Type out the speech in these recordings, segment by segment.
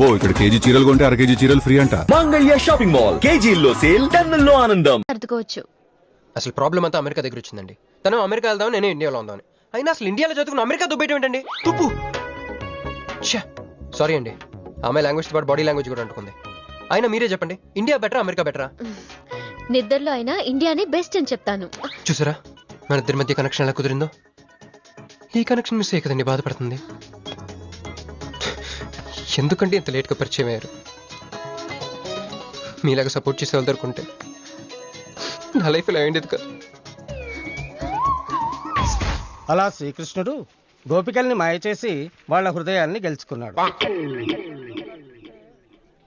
అబ్బో ఇక్కడ కేజీ చీరలు కొంటే అర కేజీ చీరలు ఫ్రీ అంట. మంగళ్య షాపింగ్ మాల్, కేజీల్లో సేల్, టన్నుల్లో ఆనందం. సర్దుకోవచ్చు. అసలు ప్రాబ్లం అంతా అమెరికా దగ్గర వచ్చిందండి. తను అమెరికా వెళ్దామని, నేను ఇండియాలో ఉందామని. అయినా అసలు ఇండియాలో చదువుకున్న అమెరికా దుబ్బేయటం ఏంటండి? తుప్పు. సారీ అండి, ఆమె లాంగ్వేజ్ పాటు బాడీ లాంగ్వేజ్ కూడా అంటుకుంది. అయినా మీరే చెప్పండి, ఇండియా బెటరా అమెరికా బెటరా? నిద్రలో అయినా ఇండియానే బెస్ట్ అని చెప్తాను. చూసారా మన ఇద్దరి మధ్య కనెక్షన్ ఎలా కుదిరిందో? ఈ కనెక్షన్ మిస్ అయ్యే కదండి బాధపడుతుంది. ఎందుకంటే ఇంత లేట్గా పరిచయం అయ్యారు? మీలాగా సపోర్ట్ చేసే వాళ్ళు దొరుకుంటే నా లైఫ్ ఇలా అయ్యేది కదా. అలా శ్రీకృష్ణుడు గోపికల్ని మాయ చేసి వాళ్ళ హృదయాల్ని గెలుచుకున్నాడు.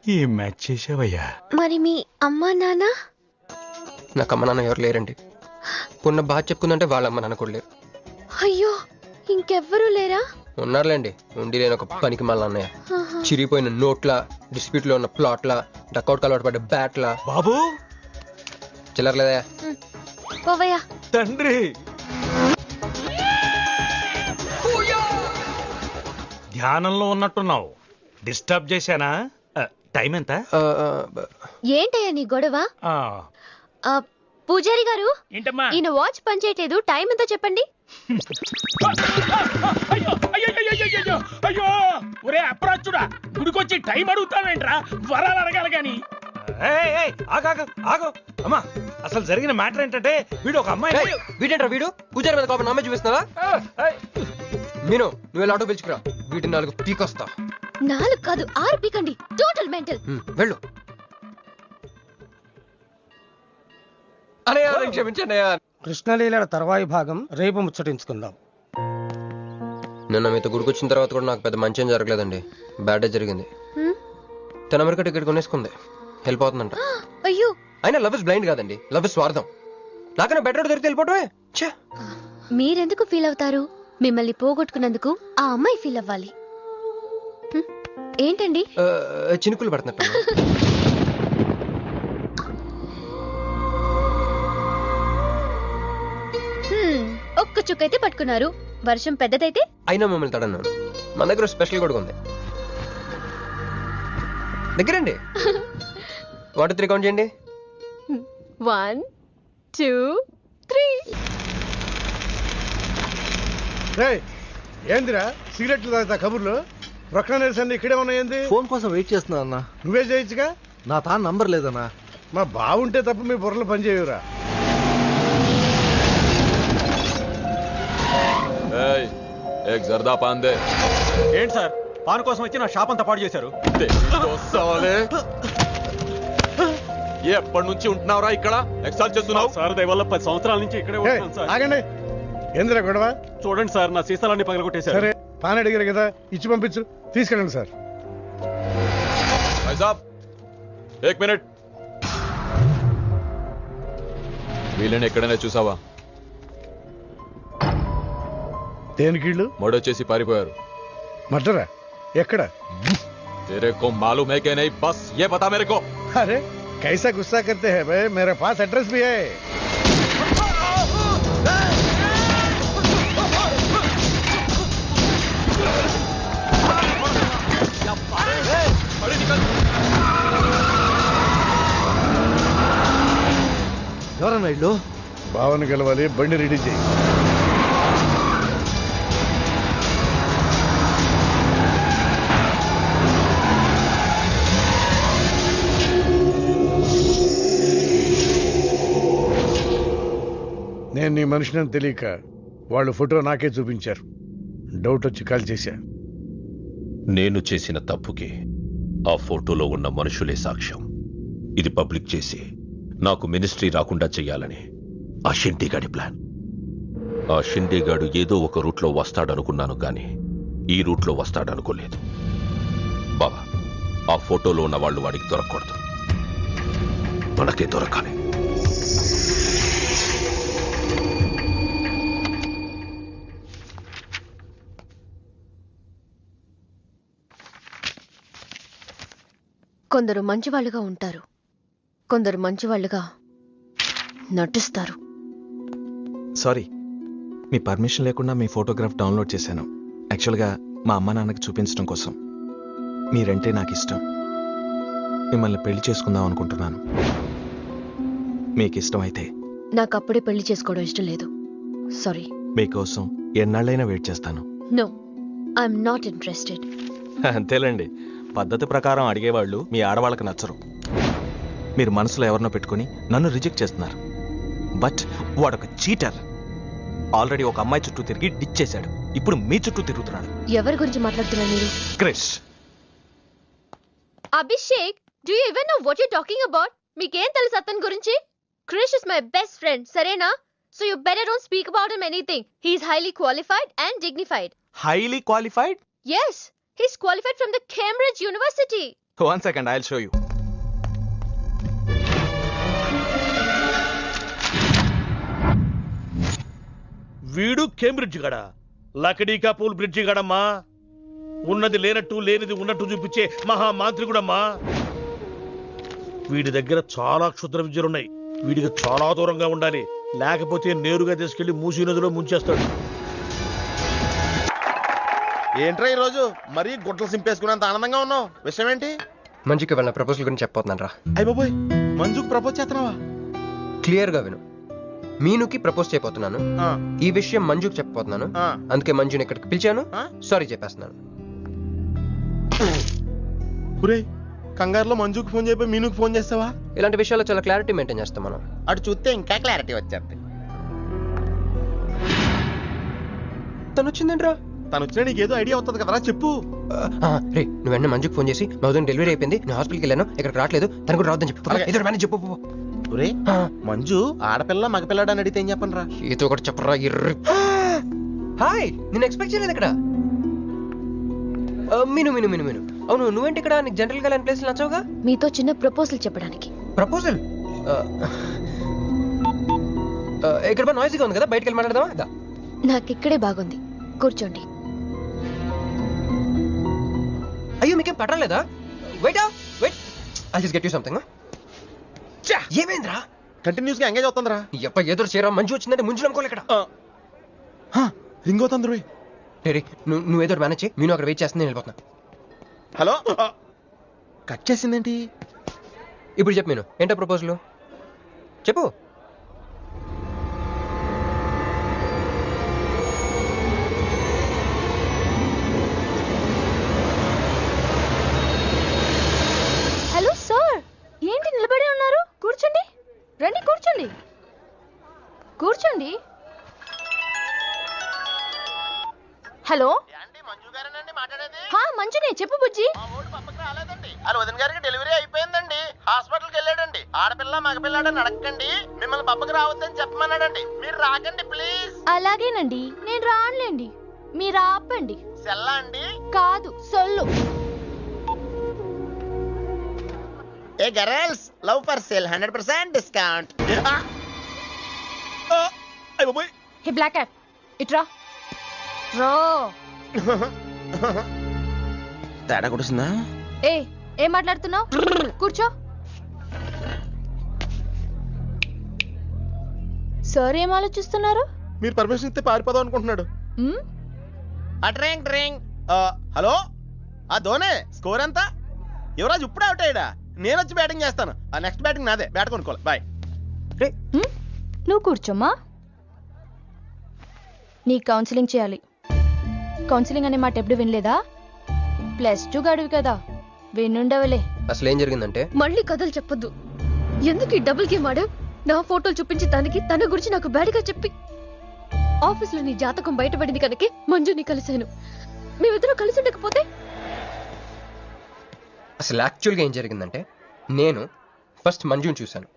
ఈ మ్యాచ్ చేసావయ్యా. మరి మీ అమ్మా నాన్న? నాకు అమ్మ నాన్న ఎవరు లేరండి. పున్న బాగా చెప్పుకుందంటే వాళ్ళ అమ్మ నాన్న కూడా లేరు. అయ్యో, ఇంకెవ్వరూ లేరా? ఉన్నారులేండి, ఉండి లేని ఒక పనికి మళ్ళీ అన్నయ్య. చిరిగిపోయిన నోట్లా, డిస్ప్యూట్ లో ఉన్న ప్లాట్లా, డక్అవుట్ కలవాటు పడ్డ బ్యాట్లా. బాబు చిల్లరలేదా? పోవయ్యా. తండ్రి ధ్యానంలో ఉన్నట్టున్నావు. డిస్టర్బ్ చేశానా? టైం ఎంత? ఏంటయ్యా నీ గొడవ? పూజారి గారు, ఈయన వాచ్ పనిచేయట్లేదు, టైం ఎంతో చెప్పండి. అయ్యో ఒరే అప్రాచుడా, గుడికొచ్చి టైం అడుగుతావేంట్రా? వరాలు అడగాలి గాని. ఆగు అమ్మా, అసలు జరిగిన మ్యాటర్ ఏంటంటే వీడు ఒక అమ్మాయి. వీడేంట్రా వీడు? పూజారి మీద కోపం నమ్మే చూపిస్తున్నావా? నేను నువ్వు ఆటో పిలుచుకురా, వీటి 4 పీకొస్తా. 4 కాదు 6 పీకండి. Total mental. వెళ్ళు. అన్నయ్య క్షమించండి. కృష్ణలీలల తర్వాయి భాగం రేపు ముచ్చటించుకుందాం. నిన్న మీతో గుడికొచ్చిన తర్వాత కూడా నాకు పెద్ద మంచి ఏం జరగలేదండి. బ్యాడే జరిగింది. తన అమెరికా టికెట్ కొనేసుకుంది, హెల్ప్ అవుతుందంట. అయ్యో, అయినా లవ్ ఇస్ బ్లైండ్ కాదండి, లవ్ ఇస్ స్వార్థం. నాకన్నా బెటర్ దొరికి వెళ్ళిపోవటమే. మీరెందుకు ఫీల్ అవుతారు? మిమ్మల్ని పోగొట్టుకున్నందుకు ఆ అమ్మాయి ఫీల్ అవ్వాలి. ఏంటండి చినుకులు పడుతున్నట్టు. ఒక్క చుక్కైతే పట్టుకున్నారు, వర్షం పెద్దదైతే? అయినా మమ్మల్ని తడన్నాను. మన దగ్గర స్పెషల్ కూడా ఉంది. దగ్గరండి. 1 2 3 కౌంట్ చేయండి. 1 2 3. ఏందిరా సిగరెట్లు తాగుతా కబుర్లు? రొక్క నేర్సండి ఇక్కడే ఉన్నాయింది. ఫోన్ కోసం వెయిట్ చేస్తున్నా అన్న. నువ్వే చేయొచ్చుగా. నా తాను నంబర్ లేదన్నా. మా బావుంటే తప్ప మీ బుర్రలు పనిచేయవురా. జర్దా పాన్ దే. ఏంటి సార్, పాన్ కోసం వచ్చి నా షాప్ అంతా పాడు చేశారు. ఎప్పటి నుంచి ఉంటున్నావురా ఇక్కడ? ఎక్సైజ్ చేస్తున్నావు? సార్ దయవల్ల 10 సంవత్సరాల నుంచి ఇక్కడే ఉంటున్నాను సార్. ఆగండి, ఏందిరా గొడవ? చూడండి సార్, నా సీసాలన్నీ పగలగొట్టేశారు. సరే పాన్ అడిగారు కదా, ఇచ్చి పంపించు, తీసుకెళ్ళండి సార్. ఏక్ మినిట్. వీళ్ళని ఎక్కడైనా చూసావా? దేనికీళ్ళు మొడొచ్చేసి పారిపోయారు. మటరా? ఎక్కడ? तेरे को मालूम है कि नहीं? बस ये बता मेरे को. अरे कैसा गुस्सा करते हैं भाई, मेरे पास एड्रेस भी है. ఎవరన్నా ఇల్లు? భావన గెలవాలి, బండి రెడీ చేయి. నేను నీ మనిషిని తెలియక వాళ్ళు ఫోటో నాకే చూపించారు. డౌట్ వచ్చి కాల్ చేశా. నేను చేసిన తప్పుకి ఆ ఫోటోలో ఉన్న మనుషులే సాక్ష్యం. ఇది పబ్లిక్ చేసి నాకు మినిస్ట్రీ రాకుండా చెయ్యాలని ఆ షిండీగాడి ప్లాన్. ఆ షిండీగాడు ఏదో ఒక రూట్లో వస్తాడనుకున్నాను కానీ ఈ రూట్లో వస్తాడనుకోలేదు. బాబా, ఆ ఫోటోలో ఉన్న వాళ్ళు వాడికి దొరకకూడదు, మనకే దొరకాలి. కొందరు మంచివాళ్ళుగా ఉంటారు, కొందరు మంచివాళ్ళుగా నటిస్తారు. సారీ, మీ పర్మిషన్ లేకుండా మీ ఫోటోగ్రాఫ్ డౌన్లోడ్ చేశాను. యాక్చువల్గా మా అమ్మ నాన్నకి చూపించడం కోసం. మీరంటే నాకు ఇష్టం. మిమ్మల్ని పెళ్లి చేసుకుందాం అనుకుంటున్నాను. మీకు ఇష్టమైతే. నాకు అప్పుడే పెళ్లి చేసుకోవడం ఇష్టం లేదు. సారీ. మీకోసం ఎన్నాళ్ళైనా వెయిట్ చేస్తాను. No, I'm not interested. అంతేలేండి, పద్ధతి ప్రకారం అడిగేవాళ్ళు మీ ఆడవాళ్ళకి నచ్చరు. మీరు మనసులో ఎవరినో పెట్టుకుని నన్ను రిజెక్ట్ చేస్తున్నారు. బట్ వాడొక చీటర్. ఆల్రెడీ ఒక అమ్మాయి చుట్టూ తిరిగి డిచ్ చేశాడు. ఇప్పుడు మీ చుట్టూ తిరుగుతున్నాడు. ఎవరి గురించి మాట్లాడుతున్నారు మీరు? Krish. Abhishek, do you even know what you talking about? మీకేం తెలుసు అతని గురించి? Krish is my best friend, సరేనా? So you better don't speak about him anything. He is highly qualified and dignified. Highly qualified? Yes, he's qualified from the Cambridge University. 1 second, I'll show you. వీడు Cambridge గడ, లకడీకా pool bridge గడమ్మా. ఉన్నది లేనట్టు లేనిది ఉన్నట్టు చూపించే మహామాంత్రికుడమ్మా. వీడి దగ్గర చాలా క్షుద్ర విద్యలున్నాయి. వీడికి చాలా దూరంగా ఉండాలి, లేకపోతే నేరుగా తీసుకెళ్లి మూసీ నదిలో ముంచేస్తాడు. ఏంట్రా ఈ రోజు మరీ గుడ్లు సింపేసుకున్నంత ఆనందంగా ఉన్నావు? విషయం ఏంటి? మంజుకి వెళ్ళిన ప్రపోజల్ గురించి చెప్పబోతున్నాను రా. అయ్య బాబోయ్, మంజుకు ప్రపోజ్ చేస్తున్నావా? క్లియర్ గా విను. మీనుకి ప్రపోజ్ చేయబోతున్నాను. ఈ విషయం మంజుకి చెప్పబోతున్నాను. అందుకే మంజుని ఇక్కడికి పిలిచాను. సారీ చెప్పేస్తున్నాను. కంగారులో మంజుకి ఫోన్ చేయబోయి మీనుకి ఫోన్ చేస్తావా? ఇలాంటి విషయాల్లో చాలా క్లారిటీ మెయింటైన్ చేస్తాం మనం. అటు చూస్తే ఇంకా క్లారిటీ వచ్చేది. తను వచ్చిందేంట్రా? తను వచ్చినా నీకేదో ఐడియా అవుతుంది కదరా, చెప్పు. రే, నువ్వు వెంటనే మంజుకి ఫోన్ చేసి మా ఉదయం డెలివరీ అయిపోయింది, నేను హాస్పిటల్కి వెళ్ళాను, ఇక్కడికి రావట్లేదు, తను కూడా రావద్దని చెప్పు. ఏదో మేనేజ్ చెప్పు. మంజు ఆడపిల్ల మగపిల్లాడు అని అడిగితే ఏం చెప్పను రా? ఏదో ఒకటి చెప్పరా. హాయ్, నేను ఎక్స్పెక్ట్ చేయలేదు ఇక్కడ. మీను మీను మీను మీను అవును, నువ్వేంటి ఇక్కడ? నీకు జనరల్ గా ప్లేస్ నచ్చవుగా? మీతో చిన్న ప్రపోజల్ చెప్పడానికి. ప్రపోజల్? ఇక్కడ నాయిసీగా ఉంది కదా, బయటకు వెళ్ళి మాట్లాడదామా? నాకు ఇక్కడే బాగుంది, కూర్చోండి. అయ్యో, మీకేం పట్టలేదా? Wait wait, I just get you something. ఏమైందిరా? కంటిన్యూస్ గా ఎంగేజ్ అవుతుందిరా. ఎప్ప ఏదో చేరా, మంజు వచ్చిందంటే ముందు అనుకోలే ఇక్కడ. రింగ్ అవుతుంది. నువ్వు ఏదో మేనేజ్ చేయి, నేను అక్కడ వెయిట్ చేస్తుంది, నేను వెళ్ళిపోతున్నా. హలో, కట్ చేసిందేంటి? ఇప్పుడు చెప్పు మీను, ఏంటో ప్రపోజల్ చెప్పు. హలో సార్, ఏంటి నిలబడి ఉన్నారు? కూర్చోండి, రండి కూర్చోండి. కూర్చోండి. హలో, మంజునే, చెప్పు బుజ్జి. వదిన గారికి డెలివరీ అయిపోయిందండి, హాస్పిటల్కి వెళ్ళాడండి. ఆడపిల్ల మగపిల్లాడని అడగండి, మిమ్మల్ని పప్పకి రావద్దని చెప్పమన్నాడండి. మీరు రాకండి ప్లీజ్. అలాగేనండి, నేను రానులేండి, మీరు ఆపండి. సెల్లా అండి? కాదు, సొల్లు. ఏ girls, love for sale 100% discount. Hey black cat, ఇట్రా. తేడా కొడుతుందా? ఏం మాట్లాడుతున్నావు? కూర్చో. సార్ ఏం ఆలోచిస్తున్నారు? మీరు పర్మిషన్ ఇస్తే పారిపోదాం అనుకుంటున్నాడు. హలో, ఆ ధోనే స్కోర్ ఎంత? యువరాజ్ ఇప్పుడు అవుట్ అయ్యాడా? నేను వచ్చి బ్యాటింగ్ చేస్తాను. ఆ నెక్స్ట్ బ్యాటింగ్ నాదే. బ్యాట్ కొనుక్కోవాలి. బాయ్. నువ్వు కూర్చోమ్మా. నీ కౌన్సిలింగ్ చేయాలి. కౌన్సిలింగ్ అనే మాట ఎప్పుడు వినలేదా? +2 గడువు కదా, వినుండవలే. అసలు ఏం జరిగిందంటే, మళ్ళీ కథలు చెప్పొద్దు. ఎందుకు ఈ డబుల్ గేమ్ ఆడావు? నా ఫోటోలు చూపించి తన గురించి నాకు బ్యాడ్గా చెప్పి ఆఫీస్లో నీ జాతకం బయటపడింది కనుకే మంజుని కలిశాను. మేమిద్దరూ కలిసి ఉండకపోతే? అసలు యాక్చువల్గా ఏం జరిగిందంటే, నేను ఫస్ట్ మంజుని చూశాను.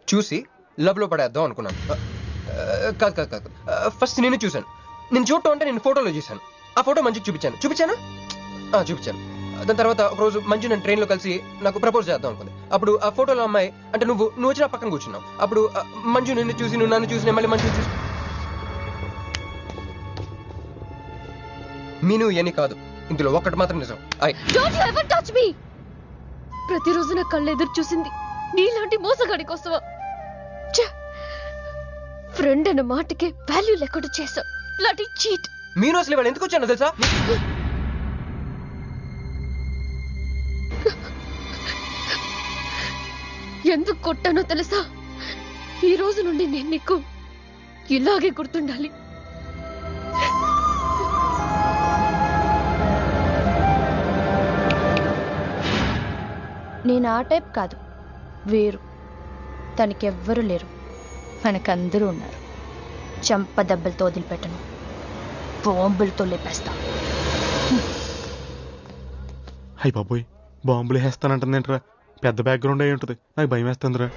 చూసి లవ్లో పడేద్దాం అనుకున్నాను. కాదు, ఫస్ట్ నేను చూశాను. నేను చూడటం అంటే నేను ఫోటోలో చూశాను. ఆ ఫోటో మంజుకి చూపించాను. దాని తర్వాత ఒకరోజు మంజు నేను ట్రైన్లో కలిసి నాకు ప్రపోజ్ చేద్దాం అనుకుంది. అప్పుడు ఆ ఫోటోలో అమ్మాయి అంటే నువ్వు వచ్చి నా పక్కన కూర్చున్నావు. అప్పుడు మంజు నిన్ను చూసి, నువ్వు నన్ను చూసి, మళ్ళీ మంజు చూసి. మీను ఇవన్నీ కాదు, ఇందులో ఒక్కటి మాత్రం నిజం. Don't you ever touch me! ప్రతిరోజు నా కళ్ళు ఎదురు చూసింది నీలాంటి మోసగాడి కోసమా? ఫ్రెండ్ అన్న మాటకే వాల్యూ లేకుండా చేశావు. లాంటి చీట్. మీను అసలు ఇవాళ ఎందుకు వచ్చాను తెలుసా? ఎందుకు కొట్టానో తెలుసా? ఈ రోజు నుండి నేను నీకు ఇలాగే గుర్తుండాలి. నేను ఆ టైప్ కాదు, వేరు. తనకెవ్వరూ లేరు, మనకందరూ ఉన్నారు. చంప దెబ్బలతో వదిలిపెట్టను, బాంబులతో లేపేస్తా. అయ్యి బాబోయ్, బాంబులు వేస్తానంటుందేంట్రా? పెద్ద బ్యాక్గ్రౌండ్ అయి ఉంటుంది, నాకు భయం వేస్తుందిరా.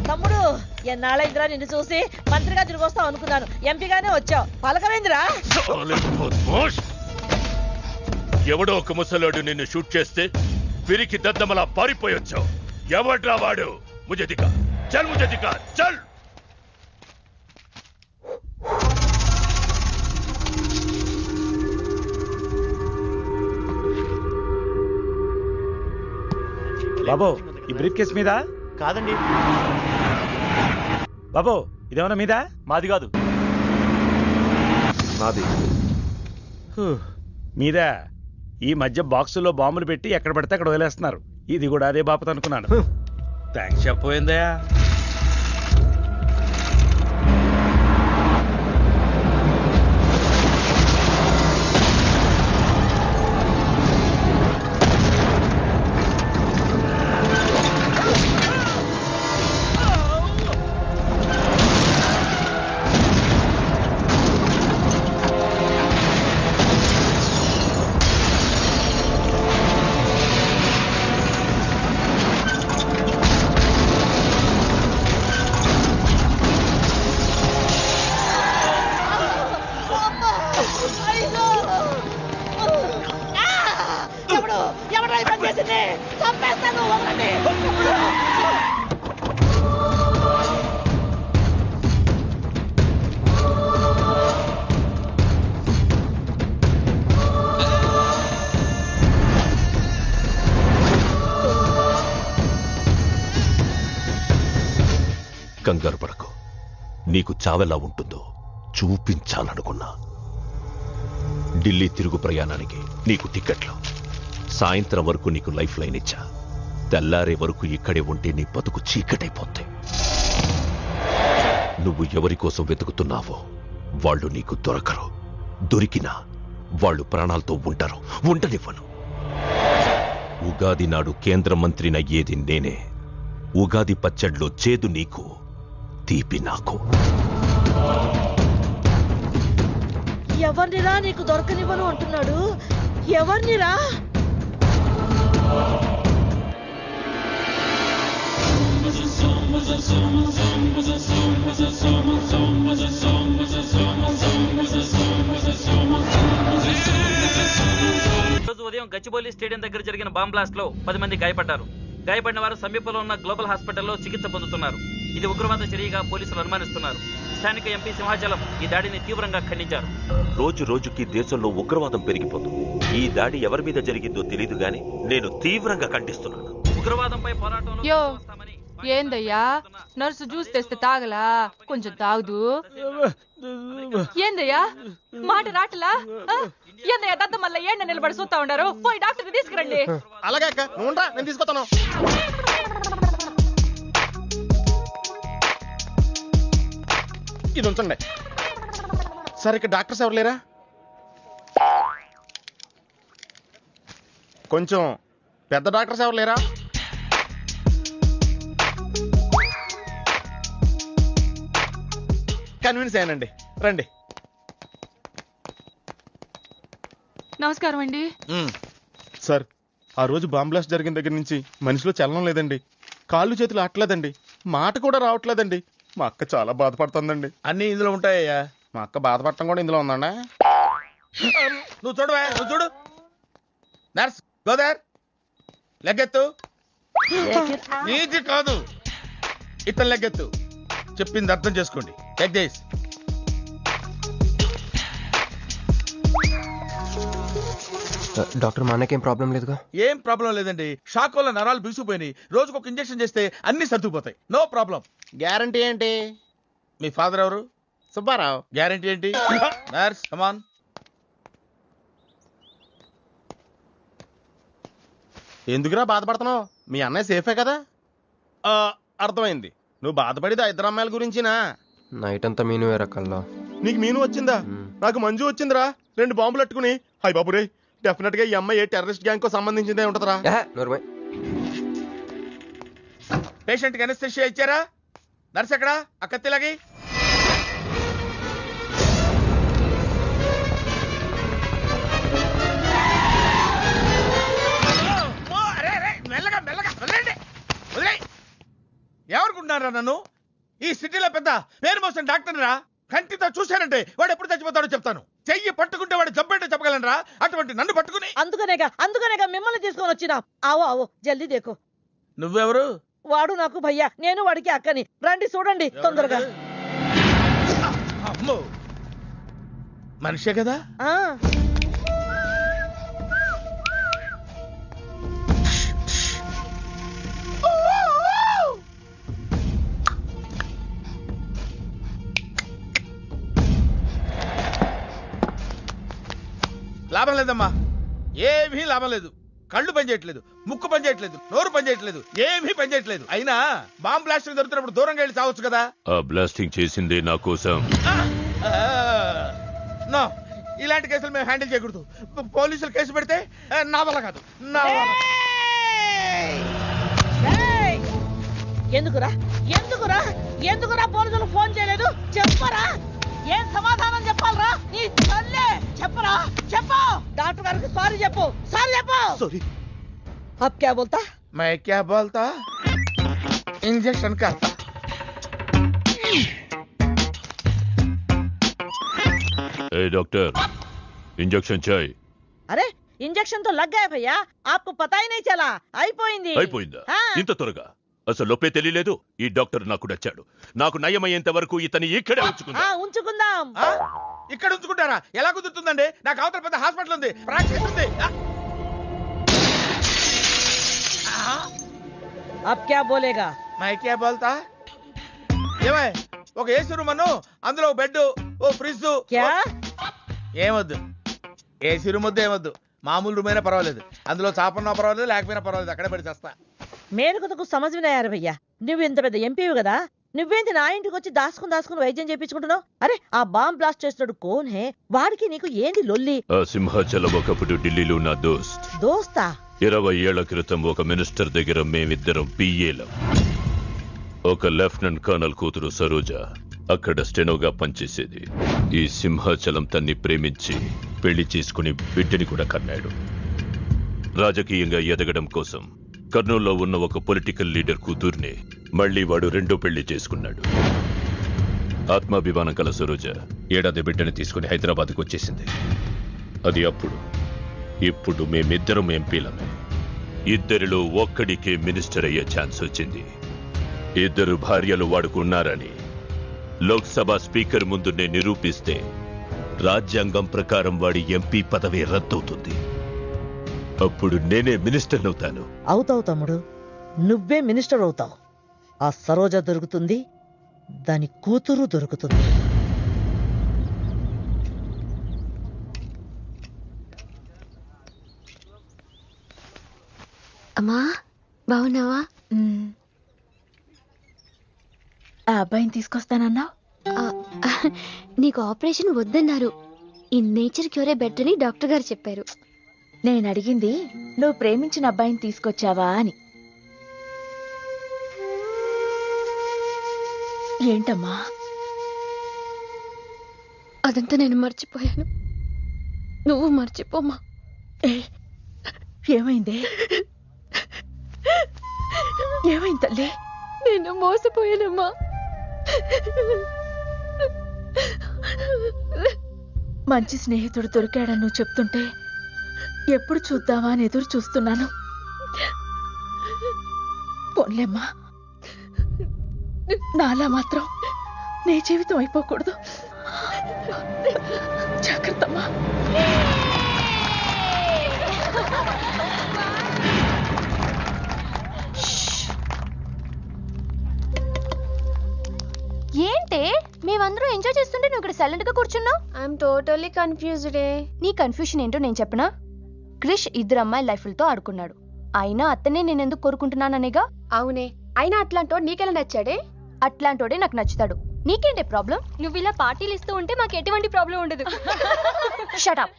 తమ్ముడు, ఎన్నాళ్ళైందిరా నిన్ను చూసి? మంత్రిగా తిరిగి వస్తావు అనుకున్నాను, ఎంపీగానే వచ్చావు. పలకవేందిరా? ఎవడో ఒక ముసలోడు నిన్ను షూట్ చేస్తే పిరికి దద్దమలా పారిపోయొచ్చావు. ఎవడ్రా వాడు? ముझे दिखा, चल मुझे दिखा, चल. బాబు, ఈ బ్రీఫ్ కేస్ మీద? కాదండి. బాబు, ఇదేమన్నా మీద? మాది కాదు. నాది. మీద ఈ మధ్య బాక్సుల్లో బాంబులు పెట్టి ఎక్కడ పడితే అక్కడ వదిలేస్తున్నారు. ఇది కూడా అదే బాపత అనుకున్నాను. థ్యాంక్స్ చెప్పబోయిందయా. కంగారు పడకు, నీకు చావెలా ఉంటుందో చూపించాలనుకున్నా. ఢిల్లీ తిరుగు ప్రయాణానికి నీకు టిక్కెట్లు. సాయంత్రం వరకు నీకు లైఫ్ లైన్ ఇచ్చా. తెల్లారే వరకు ఇక్కడే ఉంటే నీ బతుకు చీకటైపోతే. నువ్వు ఎవరి కోసం వెతుకుతున్నావో వాళ్ళు నీకు దొరకరు. దొరికినా వాళ్ళు ప్రాణాలతో ఉంటారు. ఉండనివ్వను. ఉగాది నాడు కేంద్ర మంత్రినయ్యేది నేనే. ఉగాది పచ్చడిలో చేదు నీకు, తీపి నాకు. ఎవరినిరా నీకు దొరకనివ్వను అంటున్నాడు? ఎవరినిరా? రోజు ఉదయం గచ్చిబౌలి స్టేడియం దగ్గర జరిగిన బాంబ్ బ్లాస్ట్ లో 10 మంది గాయపడ్డారు. గాయపడిన వారు సమీపంలో ఉన్న గ్లోబల్ హాస్పిటల్లో చికిత్స పొందుతున్నారు. ఇది ఉగ్రవాద చర్యగా పోలీసులు అనుమానిస్తున్నారు. స్థానిక ఎంపీ సింహాచలం ఈ దాడిని తీవ్రంగా ఖండించారు. రోజు రోజుకి దేశంలో ఉగ్రవాదం పెరిగిపోతుంది. ఈ దాడి ఎవరి మీద జరిగిందో తెలియదు గాని నేను తీవ్రంగా ఖండిస్తున్నాను. ఉగ్రవాదంపై పోరాటంలో యో ఏందయ్యా, నర్సు జ్యూస్ తెస్తే తాగలా? కొంచెం తాగుదు. ఏందయ్యా మాట రాటలా? ఏందయ్యా దద్ద మళ్ళీ ఏండ నిలబడి చూస్తా ఉండారు? పోయి డాక్టర్ తీసుకురండి. అలాగే అక్క, నువ్వు నేను తీసుకొస్తాను. ఇది ఉంచండి. సార్, ఇక్కడ డాక్టర్స్ ఎవరు లేరా? కొంచెం పెద్ద డాక్టర్స్ ఎవరు లేరా? కన్విన్స్ అయ్యానండి, రండి. నమస్కారం అండి. సార్, ఆ రోజు బాంబ్ బ్లాస్ట్ జరిగిన దగ్గర నుంచి మనిషిలో చలనం లేదండి. కాళ్ళు చేతులు ఆటలేదండి, మాట కూడా రావట్లేదండి. మా అక్క చాలా బాధపడుతుందండి. అన్ని ఇందులో ఉంటాయ్యా. మా అక్క బాధపడటం కూడా ఇందులో ఉందండి. నువ్వు చూడవా, నువ్వు చూడు. నర్స్ గోదార్, లెగ్గెత్తు. నీది కాదు, ఇతను లెగ్గెత్తు. చెప్పింది అర్థం చేసుకోండి. Take this. డాక్టర్ మా అన్నకేం ప్రాబ్లం లేదుగా? ఏం ప్రాబ్లం లేదండి. షాక్ వల్ల నరాలు బిగుసిపోయినాయి. రోజుకు ఒక ఇంజెక్షన్ చేస్తే అన్ని సర్దుకుపోతాయి. No problem. గ్యారంటీ ఏంటి? మీ ఫాదర్ ఎవరు? సుబ్బారావు. గ్యారంటీ ఏంటి? నర్స్ కమాన్. ఎందుకురా బాధపడుతున్నావు? మీ అన్నయ్య సేఫే కదా? అర్థమైంది. నువ్వు బాధపడేది ఆ ఇద్దరు అమ్మాయిల గురించినా? నైట్ అంతా మీను వేరే కల్లా. నీకు మీను వచ్చిందా? నాకు మంజు వచ్చిందిరా. 2 బాంబులు అట్టుకుని. హాయ్ బాబు రే, డెఫినెట్ గా ఈ అమ్మాయి ఏ టెర్రరిస్ట్ గ్యాంగ్ కో సంబంధించిందే ఉంటదరా. పేషెంట్ కి అనస్థెషియా ఇచ్చారా? నర్స్ ఎక్కడా? ఆ కత్తిలాగి. మెల్లగా మెల్లగా వదిలేండి. వదిలే. ఎవరుకుంటున్నారా నన్ను? ఈ సిటీలో పెద్ద పేరు మోసం డాక్టర్ రా. కంటితో చూశానంటే వాడు ఎప్పుడు చచ్చిపోతాడో చెప్తాను. చెయ్యి పట్టుకుంటే వాడు చంపేంటే చెప్పగలనరా? అటువంటి నన్ను పట్టుకుని. అందుకనేగా మిమ్మల్ని తీసుకొని వచ్చినా. ఆవో ఆవో జల్దీ దేకో. నువ్వెవరు? వాడు నాకు భయ్యా, నేను వాడికి అక్కని. రండి చూడండి తొందరగా. అమ్మో, మనిషే కదా? లాభం లేదమ్మా, ఏమీ లాభం లేదు. కళ్ళు పనిచేయట్లేదు, ముక్కు పనిచేయట్లేదు, నోరు పనిచేయట్లేదు, ఏమీ పనిచేయట్లేదు. అయినా బాంబ్ బ్లాస్టింగ్ జరుగుతున్నప్పుడు దూరంగా వెళ్ళి చావచ్చు కదా. ఆ బ్లాస్టింగ్ చేసిందే నా కోసం. నో, ఇలాంటి కేసులు మేము హ్యాండిల్ చేయకూడదు. పోలీసులు కేసు పెడితే నా వల్ల కాదు. నా వల్ల. ఎందుకురా ఎందుకురా ఎందుకురా పోలీసులు ఫోన్ చేయలేదు? చెప్పరా, ఏం సమాధానం చెప్పాలరా? నీ తల్లే చెప్పరా, చెప్పు. డాక్టర్ గారికి సారీ చెప్పు, సారీ చెప్పు. సారీ. अब क्या बोलता? मैं क्या बोलता? इंजेक्शन करता. ए डॉक्टर, इंजेक्शन चाहिए. अरे इंजेक्शन तो लग गया भैया, आपको पता ही नहीं चला. అయిపోయింది. అయిపోయిందా? ఇంత త్వరగా? అసలు లోపే తెలియలేదు. ఈ డాక్టర్ నాకు నచ్చాడు. నాకు నయమయ్యేంత వరకు ఇతని ఇక్కడే ఉంచుకుందాం. ఇక్కడ ఉంచుకుంటారా? ఎలా కుదురుతుందండి? నాకు అవతల పెద్ద హాస్పిటల్ ఉంది, ప్రాక్టీస్ ఉంది. अब क्या बोलेगा? मैं क्या बोलता? ఏమై, ఒక ఏసీ రూమ్ అను, అందులో బెడ్, ఓ ఫ్రిడ్జ్. क्या? ఏమొద్దు, ఏసీ రూమ్ వద్దు, ఏమొద్దు. మామూలు రూమ్ అయినా పర్వాలేదు. అందులో చాపన్నా పర్వాలేదు, లేకపోయినా పర్వాలేదు. అక్కడే పడి చేస్తా. మేరకు సమझ में नहीं आ रहा भैया. నువ్వు ఇంత పెద్ద ఎంపీవి కదా, నువ్వేంటి నా ఇంటికి వచ్చి దాసుకుని వైద్యం చేయించుకుంటున్నావు? అరే ఆ బాంబ్ బ్లాస్ట్ చేస్తున్నాడు కోన్ హే? వాడికి నీకు ఏంది లొల్లి? ఆ సింహాచలం ఒకప్పుడు ఢిల్లీలో నా దోస్తా. 20 ఏళ్ల క్రితం ఒక మినిస్టర్ దగ్గర మేమిద్దరం పిఏలం. ఒక లెఫ్టినెంట్ కర్నల్ కూతురు సరోజ అక్కడ స్టెనోగా పనిచేసేది. ఈ సింహాచలం తన్ని ప్రేమించి పెళ్లి చేసుకుని బిడ్డని కూడా కన్నాడు. రాజకీయంగా ఎదగడం కోసం కర్నూల్లో ఉన్న ఒక పొలిటికల్ లీడర్ కూతుర్ని మళ్లీ వాడు రెండో పెళ్లి చేసుకున్నాడు. ఆత్మాభిమానం కల సరోజ ఏడాది బిడ్డని తీసుకుని హైదరాబాద్కు వచ్చేసింది. అది అప్పుడు. ఇప్పుడు మేమిద్దరం ఎంపీలమే. ఇద్దరిలో ఒక్కడికే మినిస్టర్ అయ్యే ఛాన్స్ వచ్చింది. 2 భార్యలు వాడుకున్నారని లోక్సభ స్పీకర్ ముందు నేను నిరూపిస్తే రాజ్యాంగం ప్రకారం వాడి ఎంపీ పదవి రద్దవుతుంది. అప్పుడు నేనే మినిస్టర్ అవుతాను. అవుతావు తమ్ముడు, నువ్వే మినిస్టర్ అవుతావు. ఆ సరోజ దొరుకుతుంది, దాని కూతురు దొరుకుతుంది. అమ్మా బాగున్నావా? ఆ అబ్బాయిని తీసుకొస్తానన్నావు. నీకు ఆపరేషన్ వద్దన్నారు. ఈ నేచర్ క్యూరే బెటర్ అని డాక్టర్ గారు చెప్పారు. నేను అడిగింది నువ్వు ప్రేమించిన అబ్బాయిని తీసుకొచ్చావా అని. ఏంటమ్మా? అదంతా నేను మర్చిపోయాను. నువ్వు మర్చిపోమ్మా. ఏమైంది? ఏమైంది తల్లి? నేను మోసపోయానమ్మా. మంచి స్నేహితుడు దొరికాడని నువ్వు చెప్తుంటే ఎప్పుడు చూద్దామా అని ఎదురు చూస్తున్నాను. పోన్లేమ్మా, నాలా మాత్రం నీ జీవితం అయిపోకూడదు. జాగ్రత్తమ్మా. ఏంటే మేమందరూ ఎంజాయ్ చేస్తుంటే నువ్వు ఇక్కడ సైలెంట్ గా కూర్చున్నావు? I'm totally confused. నీ కన్ఫ్యూషన్ ఏంటో నేను చెప్పనా? క్రిష్ ఇద్దరు అమ్మాయి లైఫ్లతో ఆడుకున్నాడు. అయినా అతనే నేను ఎందుకు కోరుకుంటున్నాననేగా. అవునే, అయినా అట్లాంటోడు నీకెలా నచ్చాడే? అట్లాంటోడే నాకు నచ్చుతాడు. నీకేంటే ప్రాబ్లం? నువ్వు ఇలా పార్టీలు ఇస్తూ ఉంటే మాకు ఎటువంటి ప్రాబ్లం ఉండదు. షటప్.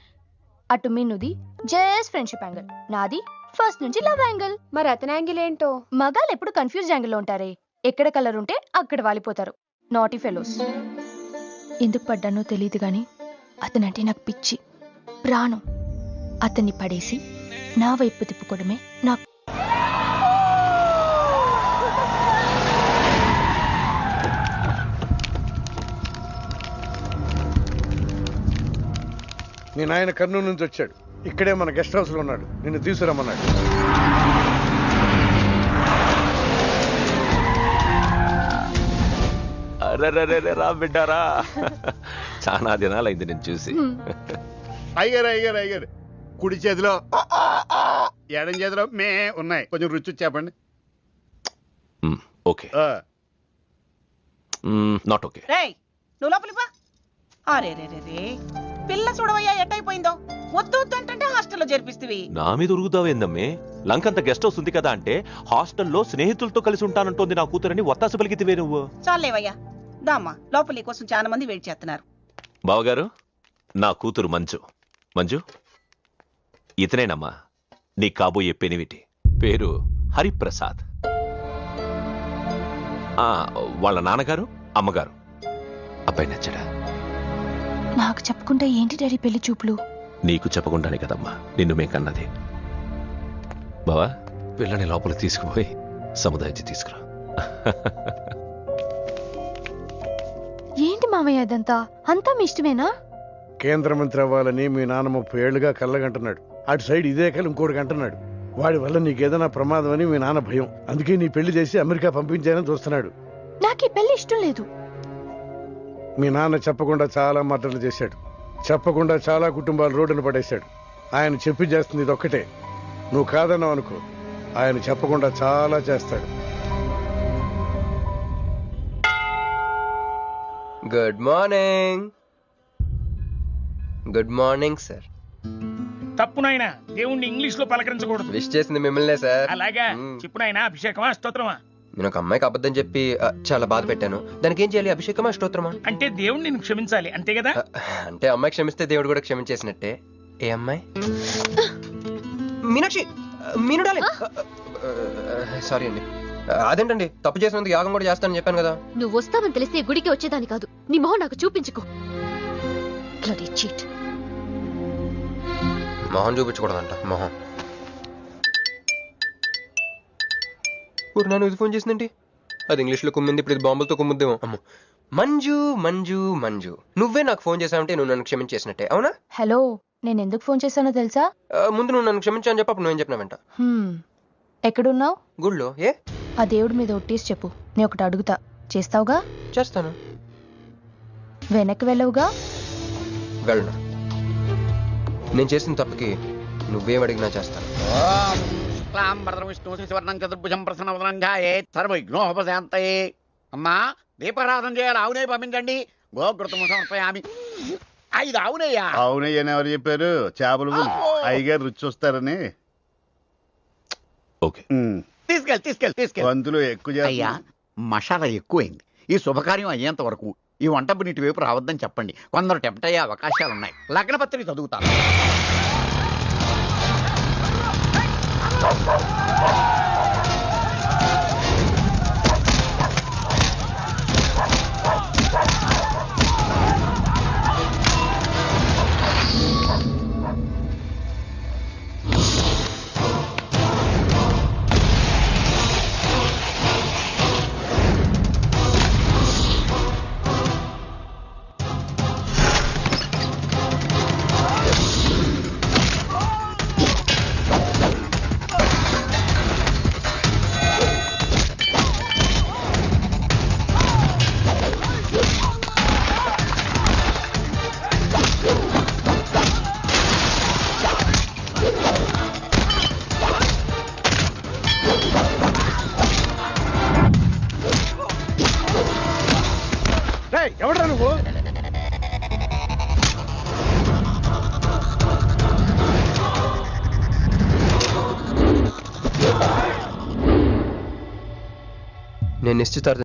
అటు మీనుది జస్ట్ ఫ్రెండ్షిప్ యాంగిల్, నాది ఫస్ట్ నుంచి లవ్ యాంగిల్. మరి అతని యాంగిల్ ఏంటో? మగాళ్ళు ఎప్పుడు కన్ఫ్యూజ్ యాంగిల్ లో ఉంటారే. ఎక్కడ కలర్ ఉంటే అక్కడ వాలిపోతారు. Naughty fellows. ఎందుకు పడ్డానో తెలియదు గాని అతనంటే నాకు పిచ్చి, ప్రాణం. అతన్ని పడేసి నా వైపు తిప్పుకోవడమే నాకు. మీ నాయన కర్నూలు నుంచి వచ్చాడు. ఇక్కడే మన గెస్ట్ హౌస్ లో ఉన్నాడు. నిన్ను తీసుకురమ్మన్నాడు. రా బిడ్డారా, చాలా దినాలైంది నేను చూసి. అయ్యారు కుడి చేతిలో ఎడం చేతిలో మే ఉన్నాయి. కొంచెం రుచి చెప్పండి. Okay, not okay. రేయ్ నువ్వు లోపలికి పా. అరే రే రే రే, పిల్ల చూడవయ్యా ఎట్టయిపోయిందో. వద్దు వద్దు అంటే హాస్టల్లో చేర్పిస్తేవి. నా మీద ఉరుగుతావేందమ్మే? లంకంత గెస్ట్ హౌస్ ఉంది కదా అంటే హాస్టల్లో స్నేహితులతో కలిసి ఉంటానంటోంది నా కూతురని ఒత్తాస పలికితివే నువ్వు. చాలేవయ్యా, దామ్మా లోపలి కోసం చాలా మంది వెయిట్ చేస్తున్నారు. బావగారు, నా కూతురు మంజు. మంజు, ఇతనేనమ్మా నీ కాబోయే పెనివిటి. పేరు హరిప్రసాద్. వాళ్ళ నాన్నగారు అమ్మగారు. అబ్బాయి నచ్చడా? నాకు చెప్పకుండా ఏంటి డాడీ పెళ్లి చూపులు? నీకు చెప్పకుండానే కదమ్మా నిన్ను మేం కన్నది. బావా, పిల్లని లోపలికి తీసుకుపోయి సముదాయించి తీసుకురా. ఏంటి మామయ్య అదంతా? అంతా మీ ఇష్టమేనా? కేంద్ర మంత్రి అవ్వాలని మీ నాన్న 30 ఏళ్లుగా కళ్ళగంటున్నాడు. అటు సైడ్ ఇదే కళ ఇంకోటికి అంటున్నాడు. వాడి వల్ల నీకేదైనా ప్రమాదం అని మీ నాన్న భయం. అందుకే నీ పెళ్లి చేసి అమెరికా పంపించాలని చూస్తున్నాడు. నాకు ఈ పెళ్లి ఇష్టం లేదు. మీ నాన్న చెప్పకుండా చాలా మర్డర్లు చేశాడు. చెప్పకుండా చాలా కుటుంబాలు రోడ్డును పడేశాడు. ఆయన చెప్పి చేస్తుంది ఇదొక్కటే. నువ్వు కాదన్నావు అనుకో, ఆయన చెప్పకుండా చాలా చేస్తాడు. Good morning. Good morning sir. తప్పు నాయనా, దేవుణ్ణి ఇంగ్లీష్ లో పలకరించకూడదు. విష్ చేసింది మిమ్మల్నే సార్. అలాగా చెప్పు నాయనా. అభిషేకమా స్తోత్రమా? నేను ఒక అమ్మాయికి అబద్ధం చెప్పి చాలా బాధ పెట్టాను. దానికి ఏం చేయాలి? అభిషేకమా స్తోత్రమా? అంటే దేవుణ్ణి నిన్ను క్షమించాలి అంతే కదా? అంటే అమ్మాయి క్షమిస్తే దేవుడు కూడా క్షమించేసినట్టే. ఏ అమ్మాయి? మీనాక్షి. మీనుడాలి. సారీ అండి. అదేంటండి, తప్పు చేసినందుకు యాగం కూడా చేస్తానని చెప్పాను కదా. నువ్వు వస్తావని తెలిస్తే గుడికి వచ్చేదాని కాదు. నీ మొహం నాకు చూపించుకో. మొహం చూపించకూడదంట. మొహం నన్ను ఇది ఫోన్ చేసిందండి. అది ఇంగ్లీష్లో కుమ్మింది, ఇప్పుడు ఇది బాంబులతో కుమ్ముద్దేమో. అమ్మో. మంజు మంజు మంజు, నువ్వే నాకు ఫోన్ చేసావంటే నువ్వు నన్ను క్షమించేసినట్టే, అవునా? హలో, నేను ఎందుకు ఫోన్ చేశానో తెలుసా? ముందు నువ్వు నన్ను క్షమించాను చెప్పు, అప్పుడు నువ్వేం చెప్పినావంట. ఎక్కడున్నావు? గుళ్ళో. ఏ? ఆ దేవుడి మీద ఒట్టేసి చెప్పు. నేను ఒకటి అడుగుతా, చేస్తావుగా? చేస్తాను. వెనక్కి వెళ్ళవుగా? వెళ్ళను. నేను చేసిన తప్పుకి నువ్వేం అడిగినా చేస్తాను. విష్ణు శివర్ణం చతుర్భుజం ప్రసన్నవదనంగాయే సర్వవిఘ్నోపశాంతయే. అమ్మా, దీపారాధన చేయాలి. ఆవునే పంపించండి. గోకృతము సమర్పయామి. 5 ఆవునయ్యా. అవునయ్యని ఎవరు చెప్పారు? చేపలు అయ్యగారు రుచి చూస్తారని. తీసుకెళ్ళి వంతులు ఎక్కువ. అయ్యా, మసాలా ఎక్కువైంది. ఈ శుభకార్యం అయ్యేంత వరకు ఈ వంట నీటి వైపు రావద్దని చెప్పండి. కొందరు టెంప్ట్ అయ్యే అవకాశాలున్నాయి. లగ్నపత్రిక చదువుతాను. ఎవడా నువ్వు? నేను నిశ్చితార్థం